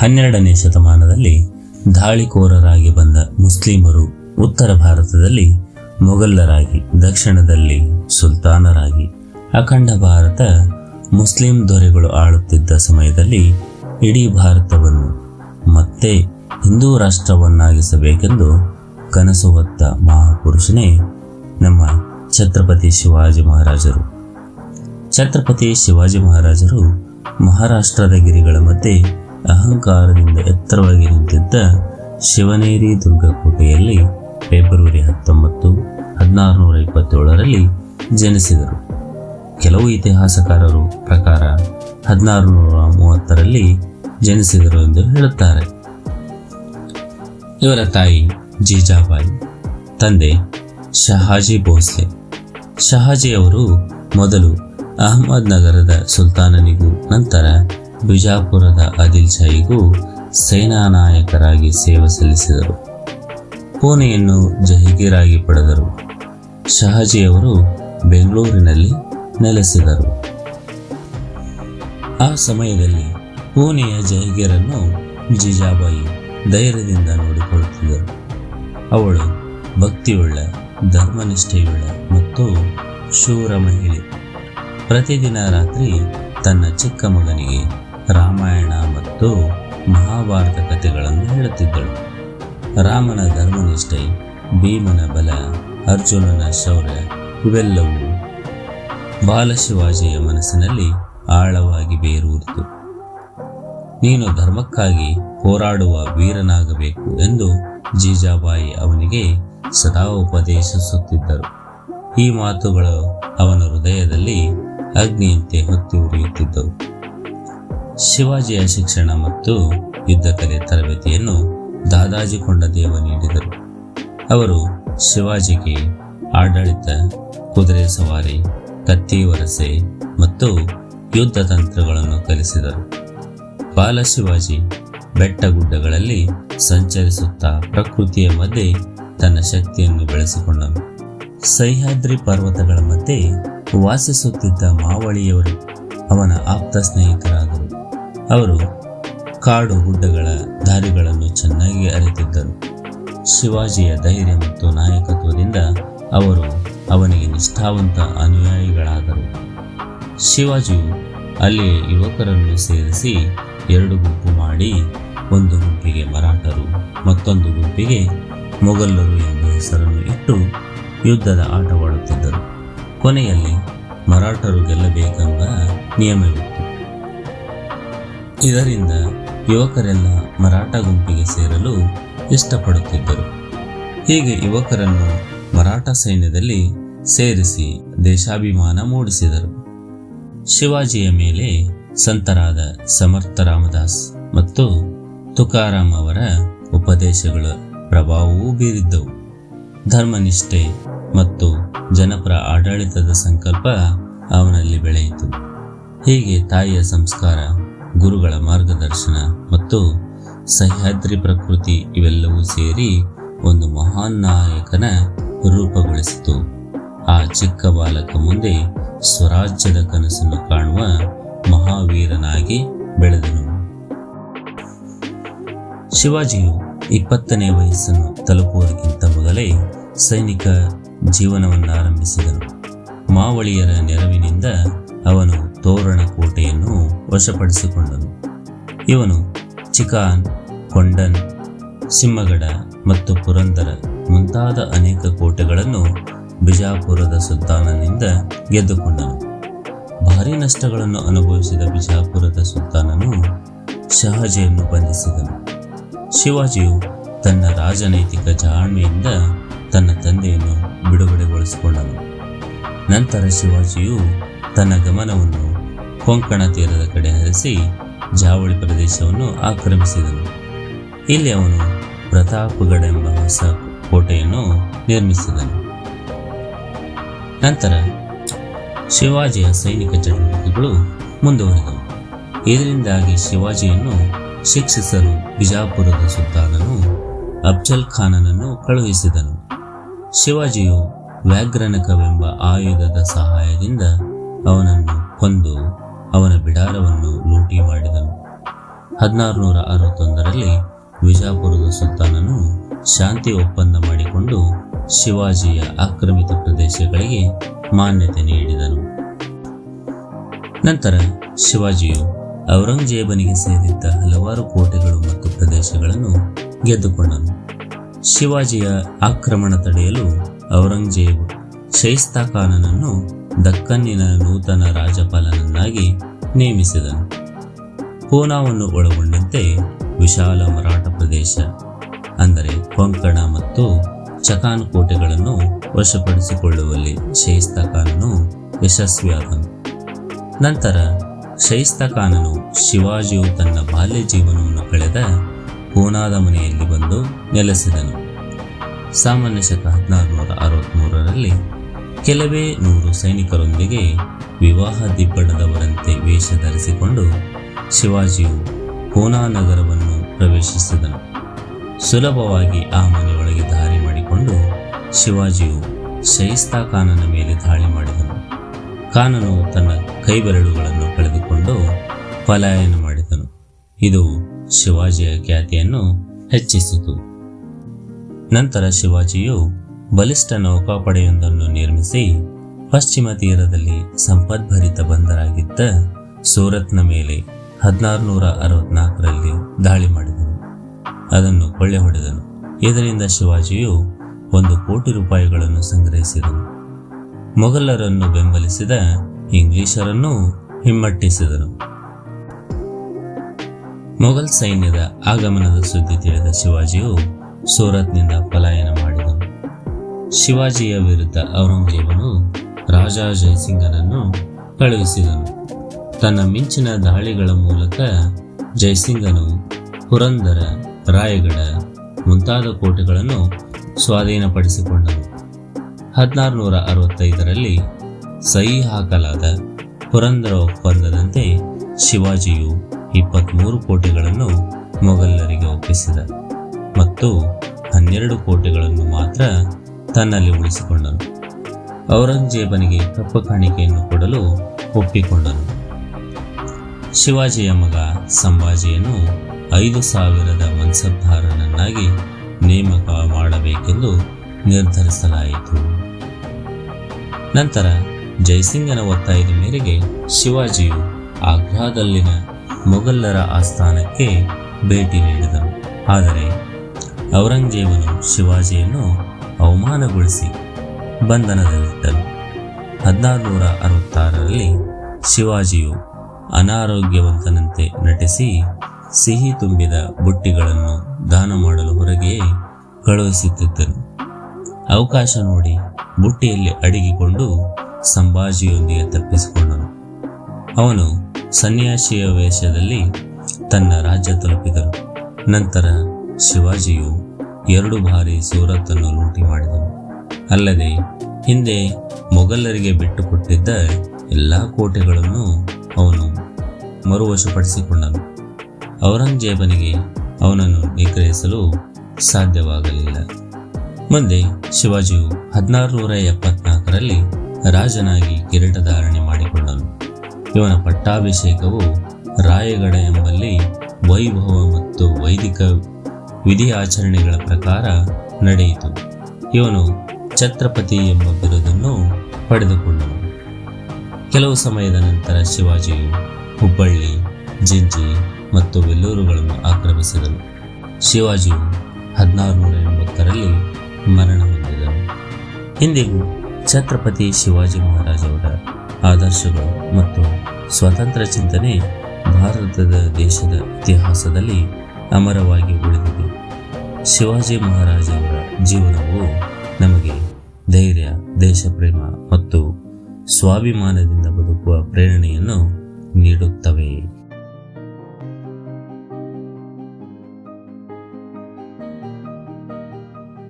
12ನೇ ಶತಮಾನದಲ್ಲಿ ದಾಳಿಕೋರರಾಗಿ ಬಂದ ಮುಸ್ಲಿಮರು ಉತ್ತರ ಭಾರತದಲ್ಲಿ ಮೊಘಲರಾಗಿ, ದಕ್ಷಿಣದಲ್ಲಿ ಸುಲ್ತಾನರಾಗಿ ಅಖಂಡ ಭಾರತ ಮುಸ್ಲಿಂ ದೊರೆಗಳು ಆಳುತ್ತಿದ್ದ ಸಮಯದಲ್ಲಿ ಇಡೀ ಭಾರತವನ್ನು ಮತ್ತೆ ಹಿಂದೂ ರಾಷ್ಟ್ರವನ್ನಾಗಿಸಬೇಕೆಂದು ಕನಸು ಹೊತ್ತ ಮಹಾಪುರುಷನೇ ನಮ್ಮ ಛತ್ರಪತಿ ಶಿವಾಜಿ ಮಹಾರಾಜರು. ಛತ್ರಪತಿ ಶಿವಾಜಿ ಮಹಾರಾಜರು ಮಹಾರಾಷ್ಟ್ರದ ಗಿರಿಗಳ ಮಧ್ಯೆ ಅಹಂಕಾರದಿಂದ ಎತ್ತರವಾಗಿ ನಿಂತಿದ್ದ ಶಿವನೇರಿ ದುರ್ಗಕೋಟೆಯಲ್ಲಿ ಫೆಬ್ರವರಿ 19, 1627ರಲ್ಲಿ ಜನಿಸಿದರು. ಕೆಲವು ಇತಿಹಾಸಕಾರರು ಪ್ರಕಾರ 1630ರಲ್ಲಿ ಜನಿಸಿದರು ಎಂದು ಹೇಳುತ್ತಾರೆ. ಇವರ ತಾಯಿ ಜೀಜಾಬಾಯಿ, ತಂದೆ ಶಹಾಜಿ ಭೋಸ್ಲೆ. ಶಹಾಜಿಯವರು ಮೊದಲು ಅಹಮದ್ ನಗರದ ಸುಲ್ತಾನನಿಗೂ ನಂತರ ಬಿಜಾಪುರದ ಆದಿಲ್ ಶಾಹಿಗೂ ಸೇನಾ ನಾಯಕರಾಗಿ ಸೇವೆ ಸಲ್ಲಿಸಿದರು. ಪೂನೆಯನ್ನು ಜಹಗೀರಾಗಿ ಪಡೆದರು. ಶಹಾಜಿಯವರು ಬೆಂಗಳೂರಿನಲ್ಲಿ ನೆಲೆಸಿದರು. ಆ ಸಮಯದಲ್ಲಿ ಪೂನೆಯ ಜಹಗೀರನ್ನು ಜೀಜಾಬಾಯಿ ಧೈರ್ಯದಿಂದ ನೋಡಿಕೊಳ್ಳುತ್ತಿದ್ದರು. ಅವಳು ಭಕ್ತಿಯುಳ್ಳ, ಧರ್ಮನಿಷ್ಠೆಯುಳ್ಳ ಮತ್ತು ಶೂರ ಮಹಿಳೆ. ಪ್ರತಿದಿನ ರಾತ್ರಿ ತನ್ನ ಚಿಕ್ಕ ಮಗನಿಗೆ ರಾಮಾಯಣ ಮತ್ತು ಮಹಾಭಾರತ ಕಥೆಗಳನ್ನು ಹೇಳುತ್ತಿದ್ದಳು. ರಾಮನ ಧರ್ಮನಿಷ್ಠೆ, ಭೀಮನ ಬಲ, ಅರ್ಜುನನ ಶೌರ್ಯ ಇವೆಲ್ಲವೂ ಬಾಲಶಿವಾಜಿಯ ಮನಸ್ಸಿನಲ್ಲಿ ಆಳವಾಗಿ ಬೇರೂರಿತು. ನೀನು ಧರ್ಮಕ್ಕಾಗಿ ಹೋರಾಡುವ ವೀರನಾಗಬೇಕು ಎಂದು ಜೀಜಾಬಾಯಿ ಅವನಿಗೆ ಸದಾ ಉಪದೇಶಿಸುತ್ತಿದ್ದರು. ಈ ಮಾತುಗಳು ಅವನ ಹೃದಯದಲ್ಲಿ ಅಗ್ನಿಯಂತೆ ಹೊತ್ತಿ ಉರಿಯುತ್ತಿದ್ದವು. ಶಿವಾಜಿಯ ಶಿಕ್ಷಣ ಮತ್ತು ಯುದ್ಧ ಕಲೆ ತರಬೇತಿಯನ್ನು ದಾದಾಜಿ ಕೊಂಡದೇವ ನೀಡಿದರು. ಅವರು ಶಿವಾಜಿಗೆ ಆಡಳಿತ, ಕುದುರೆ ಸವಾರಿ, ಕತ್ತಿ ವರಸೆ ಮತ್ತು ಯುದ್ಧ ತಂತ್ರಗಳನ್ನು ಕಲಿಸಿದರು. ಬಾಲಶಿವಾಜಿ ಬೆಟ್ಟಗುಡ್ಡಗಳಲ್ಲಿ ಸಂಚರಿಸುತ್ತಾ ಪ್ರಕೃತಿಯ ಮಧ್ಯೆ ತನ್ನ ಶಕ್ತಿಯನ್ನು ಬೆಳೆಸಿಕೊಂಡನು. ಸಹ್ಯಾದ್ರಿ ಪರ್ವತಗಳ ಮಧ್ಯೆ ವಾಸಿಸುತ್ತಿದ್ದ ಮಾವಳಿಯವರು ಅವನ ಆಪ್ತ ಸ್ನೇಹಿತರಾದರು. ಅವರು ಕಾಡು ಗುಡ್ಡಗಳ ದಾರಿಗಳನ್ನು ಚೆನ್ನಾಗಿ ಅರಿತಿದ್ದರು. ಶಿವಾಜಿಯ ಧೈರ್ಯ ಮತ್ತು ನಾಯಕತ್ವದಿಂದ ಅವರು ಅವನಿಗೆ ನಿಷ್ಠಾವಂತ ಅನುಯಾಯಿಗಳಾದರು. ಶಿವಾಜಿಯು ಅಲ್ಲಿಯ ಯುವಕರನ್ನು ಸೇರಿಸಿ 2 ಗುಂಪು ಮಾಡಿ, ಒಂದು ಗುಂಪಿಗೆ ಮರಾಠರು, ಮತ್ತೊಂದು ಗುಂಪಿಗೆ ಮೊಘಲರು ಎಂಬ ಹೆಸರನ್ನು ಇಟ್ಟು ಯುದ್ಧದ ಆಟವಾಡುತ್ತಿದ್ದರು. ಕೊನೆಯಲ್ಲಿ ಮರಾಠರು ಗೆಲ್ಲಬೇಕೆಂಬ ನಿಯಮವಿತ್ತು. ಇದರಿಂದ ಯುವಕರೆಲ್ಲ ಮರಾಠ ಗುಂಪಿಗೆ ಸೇರಲು ಇಷ್ಟಪಡುತ್ತಿದ್ದರು. ಹೀಗೆ ಯುವಕರನ್ನು ಮರಾಠ ಸೈನ್ಯದಲ್ಲಿ ಸೇರಿಸಿ ದೇಶಾಭಿಮಾನ ಮೂಡಿಸಿದರು. ಶಿವಾಜಿಯ ಮೇಲೆ ಸಂತರಾದ ಸಮರ್ಥ ರಾಮದಾಸ್ ಮತ್ತು ತುಕಾರಾಮ್ ಅವರ ಉಪದೇಶಗಳ ಪ್ರಭಾವವೂ ಬೀರಿದ್ದವು. ಧರ್ಮನಿಷ್ಠೆ ಮತ್ತು ಜನಪರ ಆಡಳಿತದ ಸಂಕಲ್ಪ ಅವನಲ್ಲಿ ಬೆಳೆಯಿತು. ಹೀಗೆ ತಾಯಿಯ ಸಂಸ್ಕಾರ, ಗುರುಗಳ ಮಾರ್ಗದರ್ಶನ ಮತ್ತು ಸಹ್ಯಾದ್ರಿ ಪ್ರಕೃತಿ ಇವೆಲ್ಲವೂ ಸೇರಿ ಒಂದು ಮಹಾನ್ ನಾಯಕನ ರೂಪುಗೊಳಿಸಿತು. ಆ ಚಿಕ್ಕ ಬಾಲಕ ಮುಂದೆ ಸ್ವರಾಜ್ಯದ ಕನಸನ್ನು ಕಾಣುವ ಮಹಾವೀರನಾಗಿ ಬೆಳೆದನು. ಶಿವಾಜಿಯು 20ನೇ ವಯಸ್ಸನ್ನು ತಲುಪುವುದಕ್ಕಿಂತ ಮೊದಲೇ ಸೈನಿಕ ಜೀವನವನ್ನಾರಂಭಿಸಿದನು. ಮಾವಳಿಯರ ನೆರವಿನಿಂದ ಅವನು ತೋರಣ ಕೋಟೆಯನ್ನು ವಶಪಡಿಸಿಕೊಂಡನು. ಇವನು ಚಿಕಾನ್, ಕೊಂಡನ್, ಸಿಂಹಗಡ ಮತ್ತು ಪುರಂದರ ಮುಂತಾದ ಅನೇಕ ಕೋಟೆಗಳನ್ನು ಬಿಜಾಪುರದ ಸುಲ್ತಾನನಿಂದ ಗೆದ್ದುಕೊಂಡನು. ಭಾರೀ ನಷ್ಟಗಳನ್ನು ಅನುಭವಿಸಿದ ಬಿಜಾಪುರದ ಸುಲ್ತಾನನು ಶಹಾಜಿಯನ್ನು ಬಂಧಿಸಿದನು. ಶಿವಾಜಿಯು ತನ್ನ ರಾಜನೈತಿಕ ಜಾಣ್ಮೆಯಿಂದ ತನ್ನ ತಂದೆಯನ್ನು ಬಿಡುಗಡೆಗೊಳಿಸಿಕೊಂಡನು. ನಂತರ ಶಿವಾಜಿಯು ತನ್ನ ಗಮನವನ್ನು ಕೊಂಕಣ ತೀರದ ಕಡೆ ಹರಿಸಿ ಜಾವಳಿ ಪ್ರದೇಶವನ್ನು ಆಕ್ರಮಿಸಿದನು. ಇಲ್ಲಿ ಅವನು ಪ್ರತಾಪಗಢ ಎಂಬ ಹೊಸ ಕೋಟೆಯನ್ನು ನಿರ್ಮಿಸಿದನು. ನಂತರ ಶಿವಾಜಿಯ ಸೈನಿಕ ಚಟುವಟಿಕೆಗಳು ಮುಂದುವರೆದವು. ಇದರಿಂದಾಗಿ ಶಿವಾಜಿಯನ್ನು ಶಿಕ್ಷಿಸಲು ಬಿಜಾಪುರದ ಸುಲ್ತಾನನು ಅಫ್ಜಲ್ ಖಾನನನ್ನು ಕಳುಹಿಸಿದನು. ಶಿವಾಜಿಯು ವ್ಯಾಘ್ರನಕವೆಂಬ ಆಯುಧದ ಸಹಾಯದಿಂದ ಅವನನ್ನು ಕೊಂದು ಅವನ ಬಿಡಾರವನ್ನು ಲೂಟಿ ಮಾಡಿದನು. 1661ರಲ್ಲಿ ವಿಜಾಪುರದ ಸುಲ್ತಾನನು ಶಾಂತಿ ಒಪ್ಪಂದ ಮಾಡಿಕೊಂಡು ಶಿವಾಜಿಯ ಆಕ್ರಮಿತ ಪ್ರದೇಶಗಳಿಗೆ ಮಾನ್ಯತೆ ನೀಡಿದನು. ನಂತರ ಶಿವಾಜಿಯು ಔರಂಗಜೇಬನಿಗೆ ಸೇರಿದ್ದ ಹಲವಾರು ಕೋಟೆಗಳು ಮತ್ತು ಪ್ರದೇಶಗಳನ್ನು ಗೆದ್ದುಕೊಂಡನು. ಶಿವಾಜಿಯ ಆಕ್ರಮಣ ತಡೆಯಲು ಔರಂಗಜೇಬ್ ಶೈಸ್ತಾ ಖಾನನನ್ನು ದಕ್ಕನ್ನಿನ ನೂತನ ರಾಜ್ಯಪಾಲನನ್ನಾಗಿ ನೇಮಿಸಿದನು. ಪೂನಾವನ್ನು ಒಳಗೊಂಡಂತೆ ವಿಶಾಲ ಮರಾಠ ಪ್ರದೇಶ ಅಂದರೆ ಕೊಂಕಣ ಮತ್ತು ಚಕಾನ್ ಕೋಟೆಗಳನ್ನು ವಶಪಡಿಸಿಕೊಳ್ಳುವಲ್ಲಿ ಶೈಸ್ತಾ ಖಾನನು ಯಶಸ್ವಿಯಾದನು. ನಂತರ ಶೈಸ್ತಾ ಖಾನನು ಶಿವಾಜಿಯು ತನ್ನ ಬಾಲ್ಯ ಜೀವನವನ್ನು ಕಳೆದ ಪೂನಾದ ಮನೆಯಲ್ಲಿ ಬಂದು ನೆಲೆಸಿದನು. ಸಾಮಾನ್ಯ ಶಕ 1663ರಲ್ಲಿ ಕೆಲವೇ 100 ಸೈನಿಕರೊಂದಿಗೆ ವಿವಾಹ ದಿಬ್ಬಣದವರಂತೆ ವೇಷ ಧರಿಸಿಕೊಂಡು ಶಿವಾಜಿಯು ಪೂನಾ ನಗರವನ್ನು ಪ್ರವೇಶಿಸಿದನು. ಸುಲಭವಾಗಿ ಆ ಮನೆಯೊಳಗೆ ದಾರಿ ಮಾಡಿಕೊಂಡು ಶಿವಾಜಿಯು ಶೈಸ್ತಾ ಖಾನನ ಮೇಲೆ ದಾಳಿ ಮಾಡಿದನು. ಖಾನನು ತನ್ನ ಕೈಬೆರಳುಗಳನ್ನು ಕಳೆದುಕೊಂಡು ಪಲಾಯನ ಮಾಡಿದನು. ಇದು ಶಿವಾಜಿಯ ಖ್ಯಾತಿಯನ್ನು ಹೆಚ್ಚಿಸಿತು. ನಂತರ ಶಿವಾಜಿಯು ಬಲಿಷ್ಠ ನೌಕಾಪಡೆಯೊಂದನ್ನು ನಿರ್ಮಿಸಿ ಪಶ್ಚಿಮ ತೀರದಲ್ಲಿ ಸಂಪದ್ಭರಿತ ಬಂದರಾಗಿದ್ದ ಸೂರತ್ನ ಮೇಲೆ 1664ರಲ್ಲಿ ದಾಳಿ ಮಾಡಿದನು. ಅದನ್ನು ಕೊಳ್ಳೆ ಹೊಡೆದನು. ಇದರಿಂದ ಶಿವಾಜಿಯು 1 ಕೋಟಿ ರೂಪಾಯಿಗಳನ್ನು ಸಂಗ್ರಹಿಸಿದನು. ಮೊಘಲರನ್ನು ಬೆಂಬಲಿಸಿದ ಇಂಗ್ಲಿಷರನ್ನು ಹಿಮ್ಮೆಟ್ಟಿಸಿದನು. ಮೊಘಲ್ ಸೈನ್ಯದ ಆಗಮನದ ಸುದ್ದಿ ತಿಳಿದ ಶಿವಾಜಿಯು ಸೂರತ್ನಿಂದ ಪಲಾಯನ ಮಾಡಿದನು. ಶಿವಾಜಿಯ ವಿರುದ್ಧ ಔರಂಗಜೇಬನು ರಾಜ ಜಯಸಿಂಗನನ್ನು ಕಳುಹಿಸಿದನು. ತನ್ನ ಮಿಂಚಿನ ದಾಳಿಗಳ ಮೂಲಕ ಜಯಸಿಂಗನು ಪುರಂದರ, ರಾಯಗಢ ಮುಂತಾದ ಕೋಟೆಗಳನ್ನು ಸ್ವಾಧೀನಪಡಿಸಿಕೊಂಡನು. 1665ರಲ್ಲಿ ಸಹಿ ಹಾಕಲಾದ ಪುರಂದರ ಒಪ್ಪಂದದಂತೆ ಶಿವಾಜಿಯು 23 ಕೋಟೆಗಳನ್ನು ಮೊಘಲರಿಗೆ ಒಪ್ಪಿಸಿದ ಮತ್ತು 12 ಕೋಟೆಗಳನ್ನು ಮಾತ್ರ ತನ್ನಲ್ಲಿ ಉಳಿಸಿಕೊಂಡನು. ಔರಂಗಜೇಬನಿಗೆ ಕಪ್ಪ ಕಾಣಿಕೆಯನ್ನು ಕೊಡಲು ಒಪ್ಪಿಕೊಂಡನು. ಶಿವಾಜಿಯ ಮಗ ಸಂಭಾಜಿಯನ್ನು 5,000 ಮನ್ಸಬ್ದಾರನನ್ನಾಗಿ ನೇಮಕ ಮಾಡಬೇಕೆಂದು ನಿರ್ಧರಿಸಲಾಯಿತು. ನಂತರ ಜಯಸಿಂಗನ ಒತ್ತಾಯದ ಮೇರೆಗೆ ಶಿವಾಜಿಯು ಆಗ್ರಾದಲ್ಲಿನ ಮೊಘಲರ ಆಸ್ಥಾನಕ್ಕೆ ಭೇಟಿ ನೀಡಿದನು. ಆದರೆ ಔರಂಗಜೇಬನು ಶಿವಾಜಿಯನ್ನು ಅವಮಾನಗೊಳಿಸಿ ಬಂಧನದಲ್ಲಿಟ್ಟನು. 1666ರಲ್ಲಿ ಶಿವಾಜಿಯು ಅನಾರೋಗ್ಯವಂತನಂತೆ ನಟಿಸಿ ಸಿಹಿ ತುಂಬಿದ ಬುಟ್ಟಿಗಳನ್ನು ದಾನ ಮಾಡಲು ಹೊರಗೆ ಕಳುಹಿಸುತ್ತಿದ್ದನು. ಅವಕಾಶ ನೋಡಿ ಬುಟ್ಟಿಯಲ್ಲಿ ಅಡಗಿಕೊಂಡು ಸಂಭಾಜಿಯೊಂದಿಗೆ ತಪ್ಪಿಸಿಕೊಂಡನು. ಅವನು ಸನ್ಯಾಸಿಯ ವೇಷದಲ್ಲಿ ತನ್ನ ರಾಜ್ಯ ತಲುಪಿದನು. ನಂತರ ಶಿವಾಜಿಯು 2 ಬಾರಿ ಸೂರತ್ತನ್ನು ಲೂಟಿ ಮಾಡಿದನು. ಅಲ್ಲದೆ ಹಿಂದೆ ಮೊಘಲರಿಗೆ ಬಿಟ್ಟುಕೊಟ್ಟಿದ್ದ ಎಲ್ಲ ಕೋಟೆಗಳನ್ನು ಅವನು ಮರುವಶಪಡಿಸಿಕೊಂಡನು. ಔರಂಗಜೇಬನಿಗೆ ಅವನನ್ನು ನಿಗ್ರಹಿಸಲು ಸಾಧ್ಯವಾಗಲಿಲ್ಲ. ಮುಂದೆ ಶಿವಾಜಿಯು 1674ರಲ್ಲಿ ರಾಜನಾಗಿ ಕಿರೀಟಧಾರಣೆ ಮಾಡಿಕೊಂಡನು. ಇವನ ಪಟ್ಟಾಭಿಷೇಕವು ರಾಯಗಢ ಎಂಬಲ್ಲಿ ವೈಭವ ಮತ್ತು ವೈದಿಕ ವಿಧಿ ಆಚರಣೆಗಳ ಪ್ರಕಾರ ನಡೆಯಿತು. ಇವನು ಛತ್ರಪತಿ ಎಂಬ ಬಿರುದನ್ನು ಪಡೆದುಕೊಂಡನು. ಕೆಲವು ಸಮಯದ ನಂತರ ಶಿವಾಜಿಯು ಹುಬ್ಬಳ್ಳಿ, ಜಿಂಜಿ ಮತ್ತು ವೆಲ್ಲೂರುಗಳನ್ನು ಆಕ್ರಮಿಸಿದನು. ಶಿವಾಜಿಯು 1680ರಲ್ಲಿ ಮರಣ ಹೊಂದಿದನು. ಇಂದಿಗೂ ಛತ್ರಪತಿ ಶಿವಾಜಿ ಮಹಾರಾಜವರ ಆದರ್ಶಗಳು ಮತ್ತು ಸ್ವತಂತ್ರ ಚಿಂತನೆ ಭಾರತದ ದೇಶದ ಇತಿಹಾಸದಲ್ಲಿ ಅಮರವಾಗಿ ಉಳಿದಿದೆ. ಶಿವಾಜಿ ಮಹಾರಾಜವರ ಜೀವನವು ನಮಗೆ ಧೈರ್ಯ, ದೇಶಪ್ರೇಮ ಮತ್ತು ಸ್ವಾಭಿಮಾನದಿಂದ ಬದುಕುವ